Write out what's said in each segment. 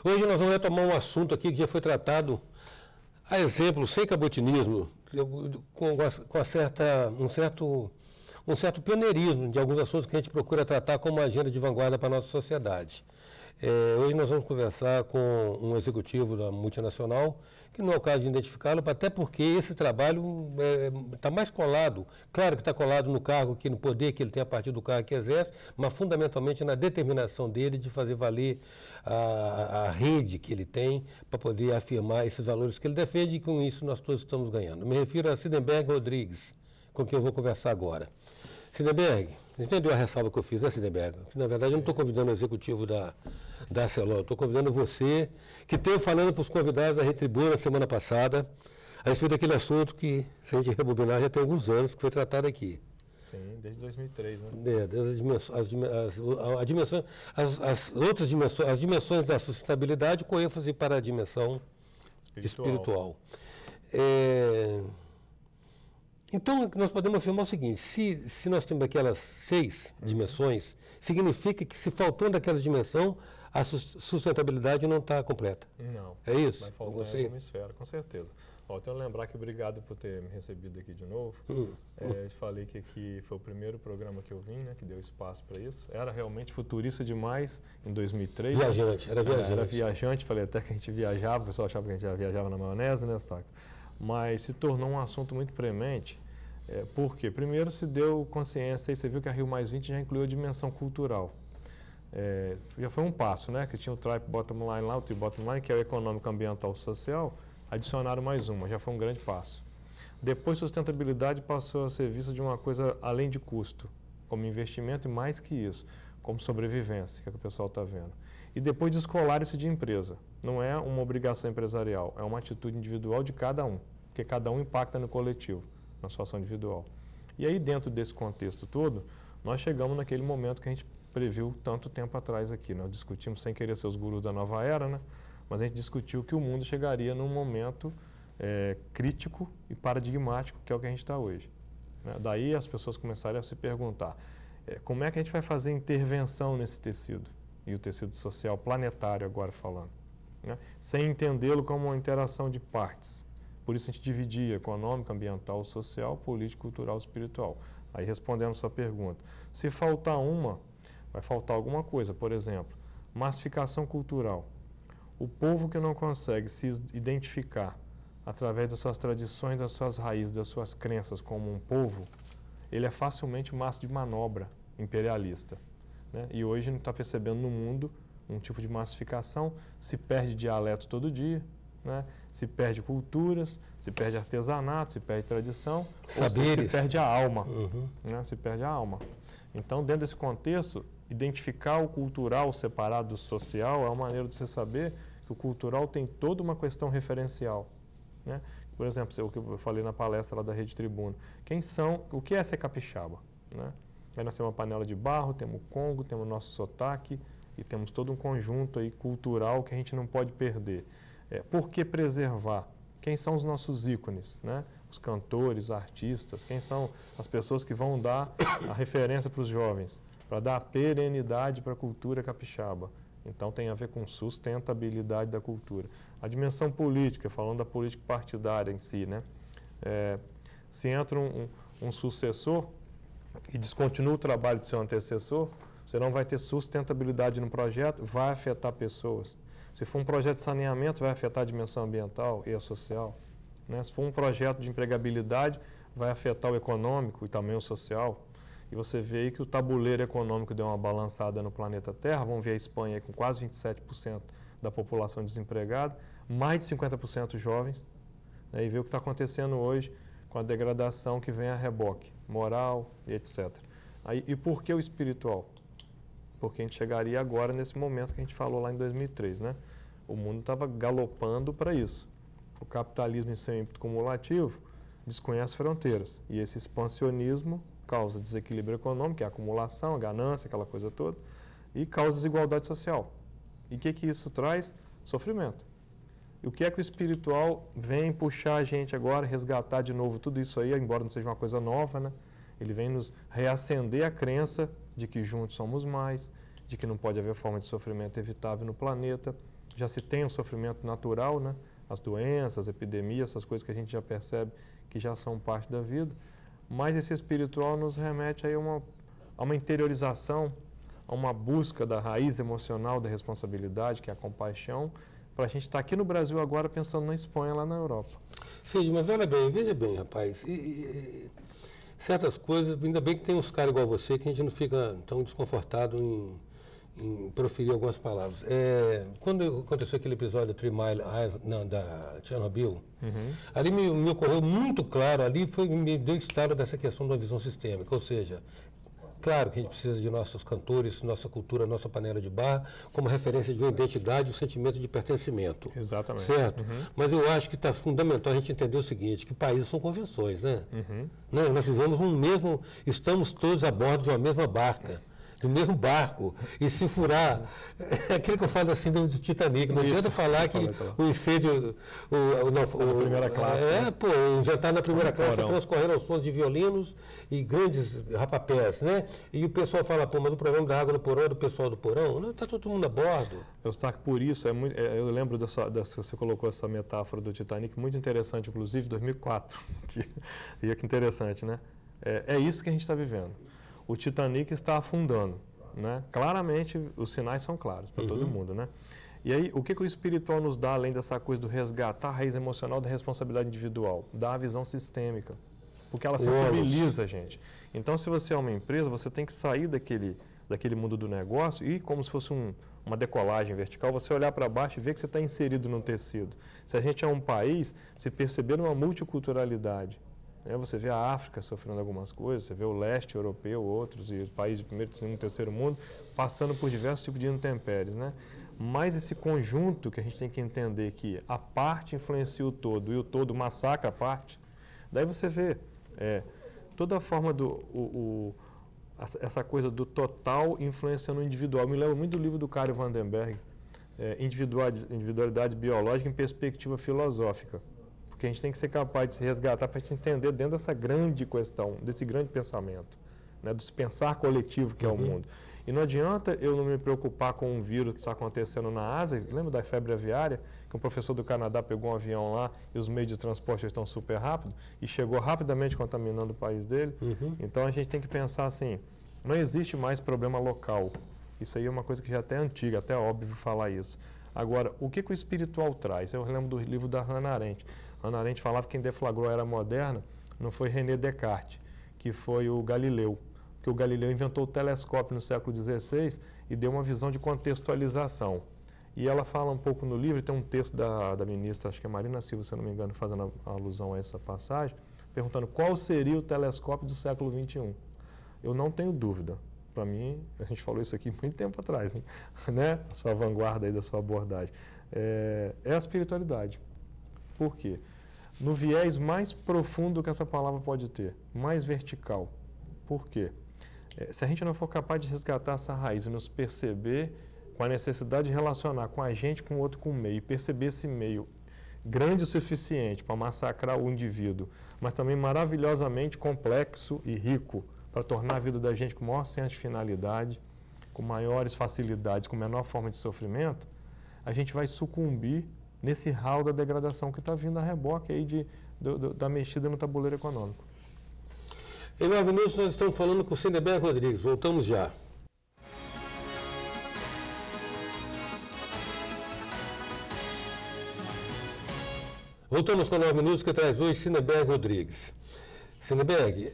Hoje nós vamos retomar um assunto aqui que já foi tratado, a exemplo, sem cabotinismo, com um certo pioneirismo de alguns assuntos que a gente procura tratar como agenda de vanguarda para a nossa sociedade. Hoje nós vamos conversar com um executivo da multinacional, que não é o caso de identificá-lo, até porque esse trabalho está mais colado, claro que está colado no cargo, no poder que ele tem a partir do cargo que exerce, mas fundamentalmente na determinação dele de fazer valer a rede que ele tem para poder afirmar esses valores que ele defende, e com isso nós todos estamos ganhando. Me refiro a Sidenberg Rodrigues, com quem eu vou conversar agora. Sidenberg, entendeu a ressalva que eu fiz, né, Sidenberg? Na verdade, eu não estou convidando o executivo da Arcelor, estou convidando você, que esteve falando para os convidados da Retribuna na semana passada, a respeito daquele assunto que, se a gente rebobinar, já tem alguns anos que foi tratado aqui. Sim, desde 2003, né? As dimensões da sustentabilidade com ênfase para a dimensão espiritual. Então, nós podemos afirmar o seguinte, se nós temos aquelas 6 dimensões, significa que se faltando aquela dimensão, a sustentabilidade não está completa. Não. É isso? Vai faltar em alguma esfera, com certeza. Eu tenho que lembrar que obrigado por ter me recebido aqui de novo. Eu falei que aqui foi o primeiro programa que eu vim, né, que deu espaço para isso. Era realmente futurista demais em 2003. Era viajante. Era viajante, falei até que a gente viajava, o pessoal achava que a gente já viajava na maionese, né, Eustáquio? Mas se tornou um assunto muito premente, porque primeiro se deu consciência, e você viu que a Rio +20 já incluiu a dimensão cultural. Já foi um passo, né? Que tinha o Triple Bottom Line lá, o Triple Bottom Line, que é o econômico, ambiental e social, adicionaram mais uma, já foi um grande passo. Depois, sustentabilidade passou a ser vista de uma coisa além de custo, como investimento e mais que isso, como sobrevivência, que é o que o pessoal está vendo. E depois descolar isso de empresa. Não é uma obrigação empresarial, é uma atitude individual de cada um, porque cada um impacta no coletivo, na sua ação individual. E aí, dentro desse contexto todo, nós chegamos naquele momento que a gente previu tanto tempo atrás aqui. Nós discutimos, sem querer ser os gurus da nova era, né? Mas a gente discutiu que o mundo chegaria num momento crítico e paradigmático, que é o que a gente está hoje. Né? Daí as pessoas começaram a se perguntar, como é que a gente vai fazer intervenção nesse tecido? E o tecido social planetário agora falando, né? Sem entendê-lo como uma interação de partes. Por isso a gente dividia econômico, ambiental, social, político, cultural, espiritual. Aí respondendo a sua pergunta, se faltar uma, vai faltar alguma coisa. Por exemplo, massificação cultural. O povo que não consegue se identificar através das suas tradições, das suas raízes, das suas crenças como um povo, ele é facilmente massa de manobra imperialista. Né? E hoje a gente está percebendo no mundo um tipo de massificação, se perde dialeto todo dia, né? Se perde culturas, se perde artesanato, se perde tradição, saberes. Se perde a alma. Né? Se perde a alma. Então, dentro desse contexto, identificar o cultural separado do social é uma maneira de você saber que o cultural tem toda uma questão referencial. Né? Por exemplo, o que eu falei na palestra lá da Rede Tribuna. O que é ser capixaba? Né? Aí nós temos uma panela de barro, temos o Congo, temos o nosso sotaque e temos todo um conjunto aí cultural que a gente não pode perder. Por que preservar? Quem são os nossos ícones? Né? Os cantores, artistas, quem são as pessoas que vão dar a referência para os jovens, para dar a perenidade para a cultura capixaba. Então tem a ver com sustentabilidade da cultura. A dimensão política, falando da política partidária em si, né? Se entra um sucessor e descontinua o trabalho do seu antecessor, você não vai ter sustentabilidade no projeto, vai afetar pessoas. Se for um projeto de saneamento, vai afetar a dimensão ambiental e a social. Né? Se for um projeto de empregabilidade, vai afetar o econômico e também o social. E você vê aí que o tabuleiro econômico deu uma balançada no planeta Terra. Vamos ver a Espanha aí com quase 27% da população desempregada, mais de 50% jovens. Né? E ver o que está acontecendo hoje com a degradação que vem a reboque, moral e etc. E por que o espiritual? Porque a gente chegaria agora nesse momento que a gente falou lá em 2003, né? O mundo estava galopando para isso. O capitalismo em seu ímpeto cumulativo desconhece fronteiras. E esse expansionismo causa desequilíbrio econômico, que é a acumulação, a ganância, aquela coisa toda, e causa desigualdade social. E o que isso traz? Sofrimento. E o que é que o espiritual vem puxar a gente agora, resgatar de novo tudo isso aí, embora não seja uma coisa nova, né? Ele vem nos reacender a crença de que juntos somos mais, de que não pode haver forma de sofrimento evitável no planeta, já se tem um sofrimento natural, né? As doenças, as epidemias, essas coisas que a gente já percebe que já são parte da vida, mas esse espiritual nos remete aí a uma interiorização, a uma busca da raiz emocional da responsabilidade, que é a compaixão, para a gente estar aqui no Brasil agora pensando na Espanha, lá na Europa. Sim, mas olha bem, veja bem, rapaz, certas coisas, ainda bem que tem uns caras igual você que a gente não fica tão desconfortado em proferir algumas palavras. Quando aconteceu aquele episódio da 3 Mile Island, da Chernobyl, ali me ocorreu muito claro, me deu estalo dessa questão da visão sistêmica, ou seja, claro que a gente precisa de nossos cantores, nossa cultura, nossa panela de bar, como referência de uma identidade e um sentimento de pertencimento. Exatamente. Certo? Mas eu acho que está fundamental a gente entender o seguinte, que países são convenções, né? Né? Nós vivemos estamos todos a bordo de uma mesma barca, do mesmo barco, e se furar, é aquilo que eu falo assim do Titanic, não adianta falar que o incêndio... na primeira classe. Um jantar na primeira classe, transcorrendo aos sons de violinos e grandes rapapés, né? E o pessoal fala, mas o problema da água no porão é do pessoal do porão? Não, está todo mundo a bordo. Eustáquio, por isso, eu lembro você colocou essa metáfora do Titanic, muito interessante, inclusive 2004, que interessante, né? É isso que a gente está vivendo. O Titanic está afundando, né? Claramente, os sinais são claros para todo mundo, né? E aí, o que o espiritual nos dá, além dessa coisa do resgatar a raiz emocional da responsabilidade individual? Dá a visão sistêmica, porque ela sensibiliza a gente. Então, se você é uma empresa, você tem que sair daquele mundo do negócio e, como se fosse uma decolagem vertical, você olhar para baixo e ver que você está inserido num tecido. Se a gente é um país, se perceber numa multiculturalidade, você vê a África sofrendo algumas coisas, você vê o leste europeu, outros, e os países de primeiro, segundo e terceiro mundo, passando por diversos tipos de intempéries, né? Mas esse conjunto que a gente tem que entender que a parte influencia o todo e o todo massacra a parte, daí você vê toda a forma essa coisa do total influenciando o individual. Me lembro muito do livro do Caio Vandenberg, Individualidade Biológica em Perspectiva Filosófica. Porque a gente tem que ser capaz de se resgatar para a gente entender dentro dessa grande questão, desse grande pensamento, né, desse pensar coletivo que é o mundo. E não adianta eu não me preocupar com um vírus que está acontecendo na Ásia. Lembra da febre aviária? Que um professor do Canadá pegou um avião lá e os meios de transporte estão super rápidos e chegou rapidamente contaminando o país dele. Então a gente tem que pensar assim, não existe mais problema local. Isso aí é uma coisa que já até é antiga, até é óbvio falar isso. Agora, o que o espiritual traz? Eu lembro do livro da Hannah Arendt. Hannah Arendt falava que quem deflagrou a era moderna não foi René Descartes, que foi o Galileu. Porque o Galileu inventou o telescópio no século XVI e deu uma visão de contextualização. E ela fala um pouco no livro, tem um texto da ministra, acho que é Marina Silva, se eu não me engano, fazendo alusão a essa passagem, perguntando qual seria o telescópio do século XXI. Eu não tenho dúvida. Para mim, a gente falou isso aqui muito tempo atrás, né? A sua vanguarda aí da sua abordagem. É a espiritualidade. Por quê? No viés mais profundo que essa palavra pode ter, mais vertical. Por quê? Se a gente não for capaz de resgatar essa raiz e nos perceber com a necessidade de relacionar com a gente, com o outro, com o meio, e perceber esse meio grande o suficiente para massacrar o indivíduo, mas também maravilhosamente complexo e rico para tornar a vida da gente com maior senso de finalidade, com maiores facilidades, com menor forma de sofrimento, a gente vai sucumbir nesse ralo da degradação que está vindo a reboque aí da mexida no tabuleiro econômico. Em 9 minutos nós estamos falando com o Cineberg Rodrigues. Voltamos já. Voltamos com 9 minutos que traz hoje Cineberg Rodrigues. Cineberg,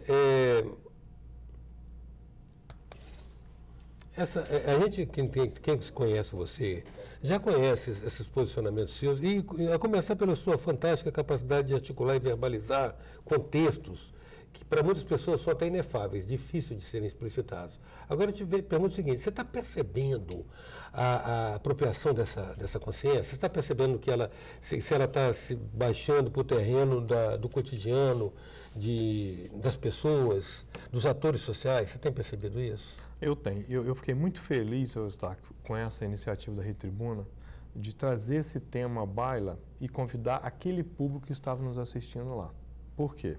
a gente, quem conhece você, já conhece esses posicionamentos seus, e a começar pela sua fantástica capacidade de articular e verbalizar contextos que para muitas pessoas são até inefáveis, difícil de serem explicitados. Agora eu te pergunto o seguinte, você está percebendo a apropriação dessa consciência? Você está percebendo que se ela está se baixando para o terreno do cotidiano, das pessoas, dos atores sociais? Você tem percebido isso? Eu tenho. Eu fiquei muito feliz, Eustáquio, com essa iniciativa da Rede Tribuna, de trazer esse tema à baila e convidar aquele público que estava nos assistindo lá. Por quê?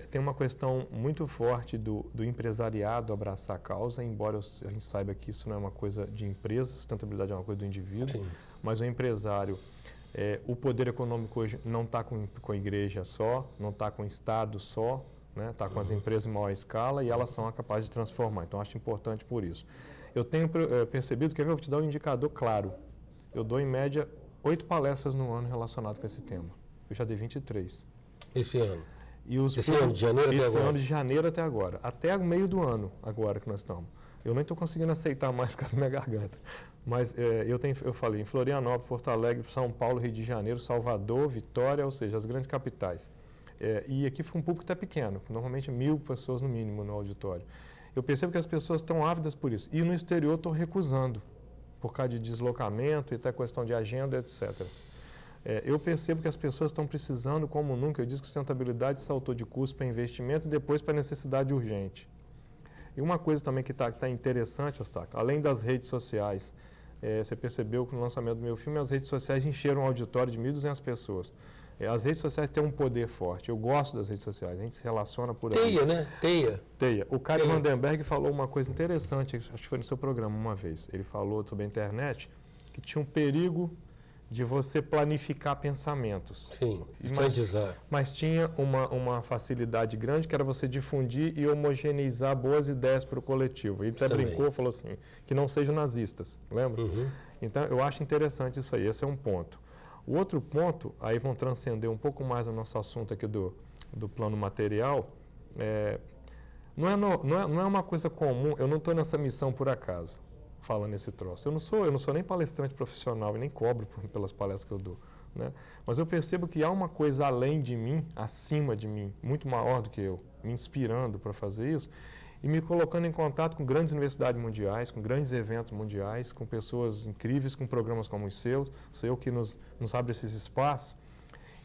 Tem uma questão muito forte do empresariado abraçar a causa, embora a gente saiba que isso não é uma coisa de empresa, sustentabilidade é uma coisa do indivíduo, sim, mas o empresário, o poder econômico hoje não está com a igreja só, não está com o Estado só, está com as empresas em maior escala e elas são capazes de transformar. Então, acho importante por isso. Eu tenho percebido, quer ver, eu vou te dar um indicador claro. Eu dou, em média, 8 palestras no ano relacionadas com esse tema. Eu já dei 23. Esse ano? Esse ano de janeiro até agora? Esse ano de janeiro até agora. Até o meio do ano, agora que nós estamos. Eu nem estou conseguindo aceitar mais por causa da minha garganta. Mas eu falei em Florianópolis, Porto Alegre, São Paulo, Rio de Janeiro, Salvador, Vitória, ou seja, as grandes capitais. E aqui foi um público até pequeno, normalmente 1.000 pessoas no mínimo no auditório. Eu percebo que as pessoas estão ávidas por isso. E no exterior estão recusando, por causa de deslocamento e até questão de agenda, etc. Eu percebo que as pessoas estão precisando, como nunca, eu disse que sustentabilidade saltou de custo para investimento e depois para necessidade urgente. E uma coisa também que está interessante, Eustáquio, além das redes sociais, você percebeu que no lançamento do meu filme as redes sociais encheram um auditório de 1.200 pessoas. As redes sociais têm um poder forte. Eu gosto das redes sociais, a gente se relaciona por aí. Teia, né? Teia. O Caio Vandenberg falou uma coisa interessante, acho que foi no seu programa uma vez. Ele falou sobre a internet, que tinha um perigo de você planificar pensamentos. Sim, estrategizar. Mas tinha uma facilidade grande, que era você difundir e homogeneizar boas ideias para o coletivo. Ele até brincou, falou assim, que não sejam nazistas, lembra? Uhum. Então, eu acho interessante isso aí, esse é um ponto. O outro ponto, aí vão transcender um pouco mais o nosso assunto aqui do plano material, não é uma coisa comum, eu não estou nessa missão por acaso, falando esse troço. Eu não sou nem palestrante profissional e nem cobro pelas palestras que eu dou, né? Mas eu percebo que há uma coisa além de mim, acima de mim, muito maior do que eu, me inspirando para fazer isso e me colocando em contato com grandes universidades mundiais, com grandes eventos mundiais, com pessoas incríveis, com programas como os seus, o seu que nos abre esses espaços.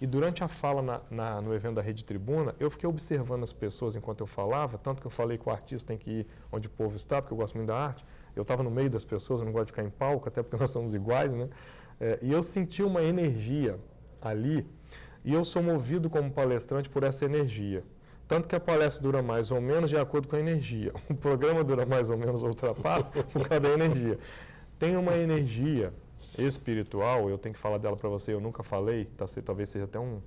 E durante a fala no evento da Rede Tribuna, eu fiquei observando as pessoas enquanto eu falava, tanto que eu falei que o artista tem que ir onde o povo está, porque eu gosto muito da arte. Eu estava no meio das pessoas, eu não gosto de ficar em palco, até porque nós somos iguais, né? E eu senti uma energia ali, e eu sou movido como palestrante por essa energia. Tanto que a palestra dura mais ou menos de acordo com a energia. O programa dura mais ou menos, ultrapassa por causa da energia. Tem uma energia espiritual, eu tenho que falar dela para você, eu nunca falei, talvez seja até um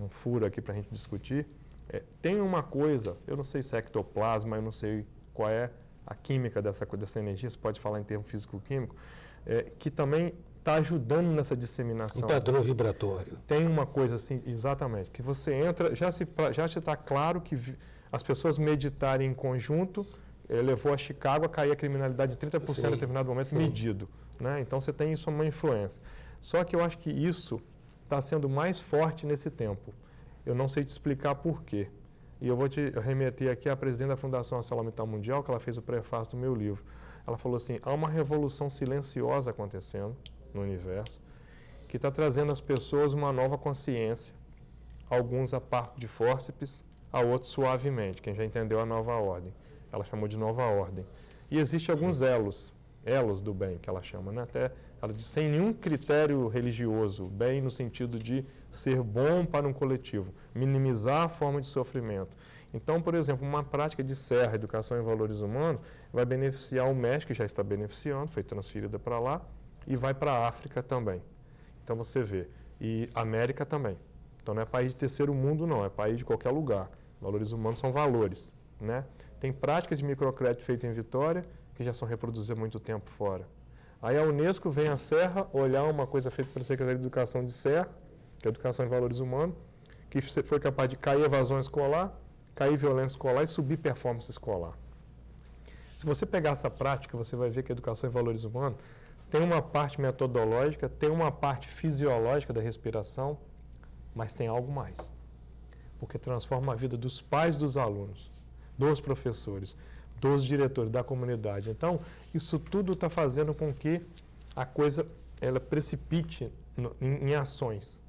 furo aqui para a gente discutir. Tem uma coisa, eu não sei se é ectoplasma, eu não sei qual é a química dessa energia, você pode falar em termo físico-químico, que também está ajudando nessa disseminação. Um padrão vibratório. Tem uma coisa assim, exatamente, que você entra, já está claro que as pessoas meditarem em conjunto levou a Chicago a cair a criminalidade de 30% em determinado momento medido, né? Então você tem isso uma influência. Só que eu acho que isso está sendo mais forte nesse tempo. Eu não sei te explicar por quê. E eu vou te remeter aqui à presidente da Fundação ArcelorMittal Mundial, que ela fez o prefácio do meu livro. Ela falou assim, há uma revolução silenciosa acontecendo no universo, que está trazendo às pessoas uma nova consciência. Alguns a parto de fórceps, a outros suavemente, quem já entendeu a nova ordem. Ela chamou de nova ordem. E existem alguns elos do bem, que ela chama, né? Até ela diz, sem nenhum critério religioso, bem no sentido de ser bom para um coletivo, minimizar a forma de sofrimento. Então, por exemplo, uma prática de Serra, Educação em Valores Humanos, vai beneficiar o México, que já está beneficiando, foi transferida para lá, e vai para a África também. Então, você vê. E América também. Então, não é país de terceiro mundo, não, é país de qualquer lugar. Valores humanos são valores, né? Tem práticas de microcrédito feitas em Vitória, que já são reproduzidas há muito tempo fora. Aí a Unesco vem à Serra olhar uma coisa feita pela Secretaria de Educação de Serra, que é a Educação em Valores Humanos, que foi capaz de cair evasão escolar, cair violência escolar e subir performance escolar. Se você pegar essa prática, você vai ver que a Educação em Valores Humanos tem uma parte metodológica, tem uma parte fisiológica da respiração, mas tem algo mais. Porque transforma a vida dos pais dos alunos, dos professores, dos diretores, da comunidade. Então, isso tudo está fazendo com que a coisa ela precipite em ações.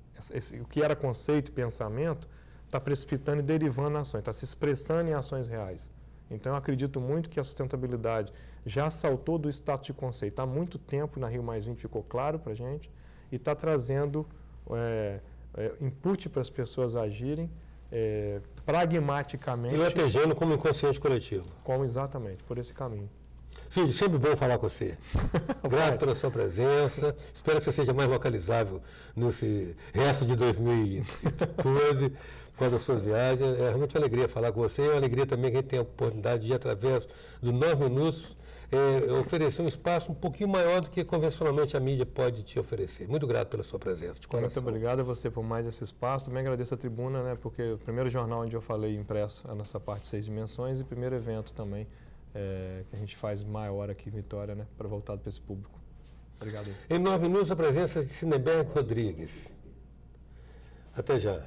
O que era conceito e pensamento está precipitando e derivando em ações, está se expressando em ações reais. Então, eu acredito muito que a sustentabilidade já saltou do status de conceito. Há muito tempo, na Rio Mais 20 ficou claro para a gente, e está trazendo input para as pessoas agirem, pragmaticamente... E latejando como inconsciente coletivo. Como exatamente, por esse caminho. Filho, sempre bom falar com você. Grato pela sua presença. Espero que você seja mais localizável nesse resto de 2012, por causa das suas viagens. É realmente uma alegria falar com você. É uma alegria também que a gente tem a oportunidade de, através dos 9 minutos, oferecer um espaço um pouquinho maior do que convencionalmente a mídia pode te oferecer. Muito grato pela sua presença, de coração. Muito obrigado a você por mais esse espaço. Também agradeço a tribuna, né, porque o primeiro jornal onde eu falei impresso a nossa parte 6 dimensões e primeiro evento também que a gente faz maior aqui em Vitória, né, para voltado para esse público. Obrigado. Em 9 minutos, a presença de Cineberg Rodrigues. Até já.